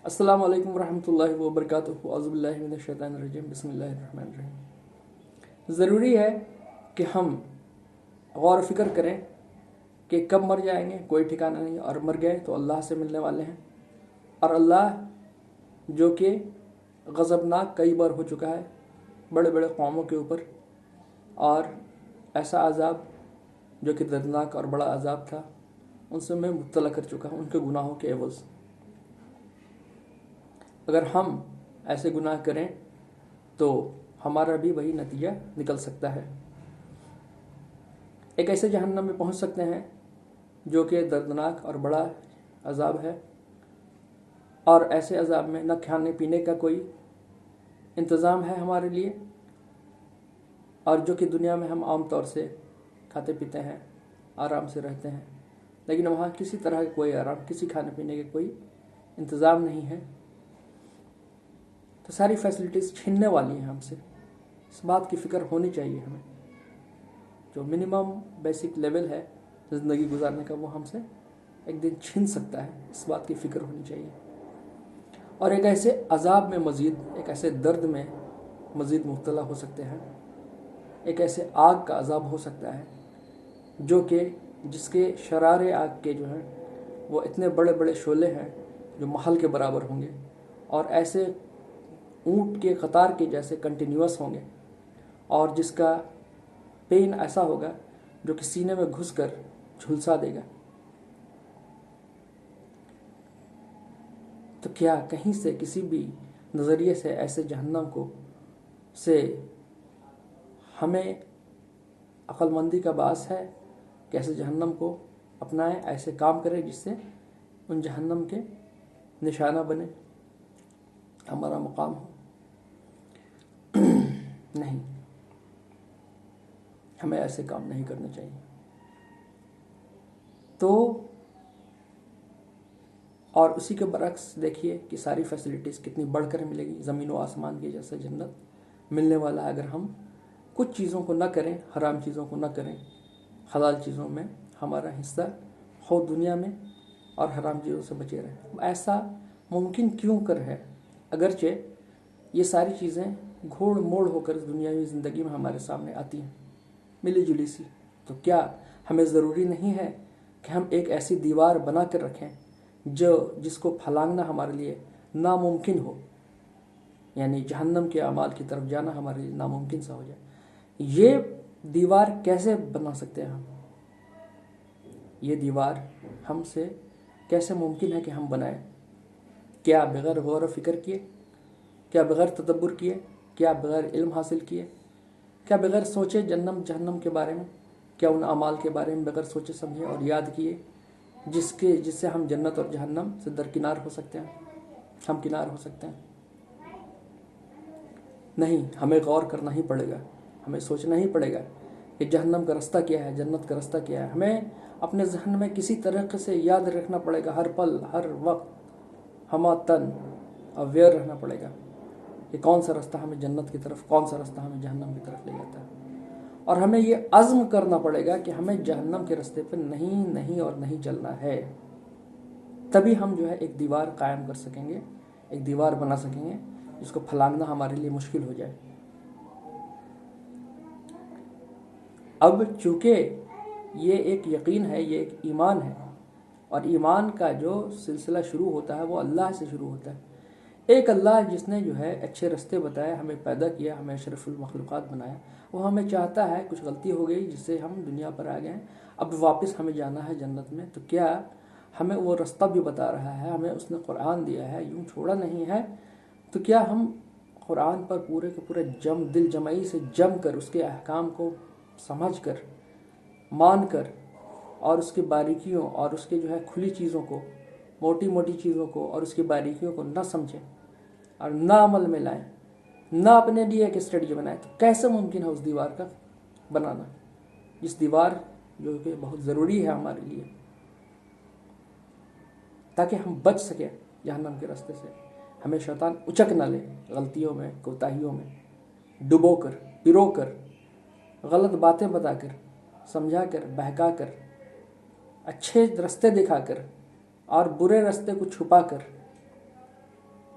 السلام علیکم ورحمۃ اللہ وبرکاتہ، اعوذ باللہ من الشیطان الرجیم، بسم اللہ الرحمن الرحیم۔ ضروری ہے کہ ہم غور و فکر کریں کہ کب مر جائیں گے، کوئی ٹھکانہ نہیں، اور مر گئے تو اللہ سے ملنے والے ہیں، اور اللہ جو کہ غضبناک کئی بار ہو چکا ہے بڑے بڑے قوموں کے اوپر، اور ایسا عذاب جو کہ دردناک اور بڑا عذاب تھا ان سے میں مطلع کر چکا ہوں ان کے گناہوں کے عوض۔ اگر ہم ایسے گناہ کریں تو ہمارا بھی وہی نتیجہ نکل سکتا ہے، ایک ایسے جہنم میں پہنچ سکتے ہیں جو کہ دردناک اور بڑا عذاب ہے، اور ایسے عذاب میں نہ کھانے پینے کا کوئی انتظام ہے ہمارے لیے، اور جو کہ دنیا میں ہم عام طور سے کھاتے پیتے ہیں، آرام سے رہتے ہیں، لیکن وہاں کسی طرح کا کوئی آرام، کسی کھانے پینے کے کوئی انتظام نہیں ہے، تو ساری فیسلٹیز چھیننے والی ہیں ہم سے۔ اس بات کی فکر ہونی چاہیے ہمیں، جو منیمم بیسک لیول ہے زندگی گزارنے کا وہ ہم سے ایک دن چھین سکتا ہے، اس بات کی فکر ہونی چاہیے۔ اور ایک ایسے عذاب میں مزید، ایک ایسے درد میں مزید مبتلا ہو سکتے ہیں، ایک ایسے آگ کا عذاب ہو سکتا ہے جو کہ جس کے شرارے آگ کے جو ہیں وہ اتنے بڑے بڑے شعلے ہیں جو محل کے برابر ہوں گے، اور ایسے اونٹ کے قطار کے جیسے کنٹینیوس ہوں گے، اور جس کا پین ایسا ہوگا جو کہ سینے میں گھس کر جھلسا دے گا۔ تو کیا کہیں سے کسی بھی نظریے سے ایسے جہنم کو سے ہمیں عقل مندی کا باعث ہے کہ ایسے جہنم کو اپنائیں، ایسے کام کریں جس سے ان جہنم کے نشانہ بنے، ہمارا مقام ہو؟ نہیں، ہمیں ایسے کام نہیں کرنے چاہیے۔ تو اور اسی کے برعکس دیکھیے کہ ساری فیسلٹیز کتنی بڑھ کر ملے گی، زمین و آسمان کے جیسے جنت ملنے والا ہے اگر ہم کچھ چیزوں کو نہ کریں، حرام چیزوں کو نہ کریں، حلال چیزوں میں ہمارا حصہ ہو دنیا میں، اور حرام چیزوں سے بچے رہیں۔ ایسا ممکن کیوں کر ہے، اگرچہ یہ ساری چیزیں گھوڑ موڑ ہو کر دنیاوی زندگی میں ہمارے سامنے آتی ہیں ملی جلی سی، تو کیا ہمیں ضروری نہیں ہے کہ ہم ایک ایسی دیوار بنا کر رکھیں جس کو پھلانگنا ہمارے لیے ناممکن ہو، یعنی جہنم کے اعمال کی طرف جانا ہمارے لیے ناممکن سا ہو جائے؟ یہ دیوار کیسے بنا سکتے ہیں ہم؟ یہ دیوار ہم سے کیسے ممکن ہے کہ ہم بنائیں؟ کیا بغیر غور و فکر کیے؟ کیا بغیر تدبر کیے؟ کیا بغیر علم حاصل کیے؟ کیا بغیر سوچے جہنم کے بارے میں؟ کیا ان اعمال کے بارے میں بغیر سوچے سمجھے اور یاد کیے جس سے ہم جنت اور جہنم سے درکنار ہو سکتے ہیں، ہم کنار ہو سکتے ہیں؟ نہیں، ہمیں غور کرنا ہی پڑے گا، ہمیں سوچنا ہی پڑے گا کہ جہنم کا رستہ کیا ہے، جنت کا رستہ کیا ہے۔ ہمیں اپنے ذہن میں کسی طریقے سے یاد رکھنا پڑے گا، ہر پل ہر وقت ہما تن اویئر رہنا پڑے گا کہ کون سا رستہ ہمیں جنت کی طرف، کون سا رستہ ہمیں جہنم کی طرف لے جاتا ہے، اور ہمیں یہ عزم کرنا پڑے گا کہ ہمیں جہنم کے رستے پہ نہیں چلنا ہے۔ تبھی ہم جو ہے ایک دیوار قائم کر سکیں گے، ایک دیوار بنا سکیں گے جس کو پھلانگنا ہمارے لیے مشکل ہو جائے۔ اب چونکہ یہ ایک یقین ہے، یہ ایک ایمان ہے، اور ایمان کا جو سلسلہ شروع ہوتا ہے وہ اللہ سے شروع ہوتا ہے۔ ایک اللہ جس نے جو ہے اچھے رستے بتائے، ہمیں پیدا کیا، ہمیں اشرف المخلوقات بنایا، وہ ہمیں چاہتا ہے، کچھ غلطی ہو گئی جس سے ہم دنیا پر آ گئے ہیں، اب واپس ہمیں جانا ہے جنت میں، تو کیا ہمیں وہ رستہ بھی بتا رہا ہے، ہمیں اس نے قرآن دیا ہے، یوں چھوڑا نہیں ہے، تو کیا ہم قرآن پر پورے کے پورے دل جمعی سے جم کر اس کے احکام کو سمجھ کر، مان کر، اور اس کی باریکیوں اور اس کے جو ہے کھلی چیزوں کو، موٹی موٹی چیزوں کو اور اس کی باریکیوں کو نہ سمجھیں اور نہ عمل میں لائیں، نہ اپنے لیے ایک اسٹریٹجی بنائیں، تو کیسے ممکن ہے اس دیوار کا بنانا؟ اس دیوار جو کہ بہت ضروری ہے ہمارے لیے تاکہ ہم بچ سکیں جہنم کے راستے سے، ہمیں شیطان اچک نہ لے غلطیوں میں، کوتاہیوں میں، ڈبو کر، پرو کر، غلط باتیں بتا کر، سمجھا کر، بہکا کر، اچھے رستے دکھا کر اور برے رستے کو چھپا کر،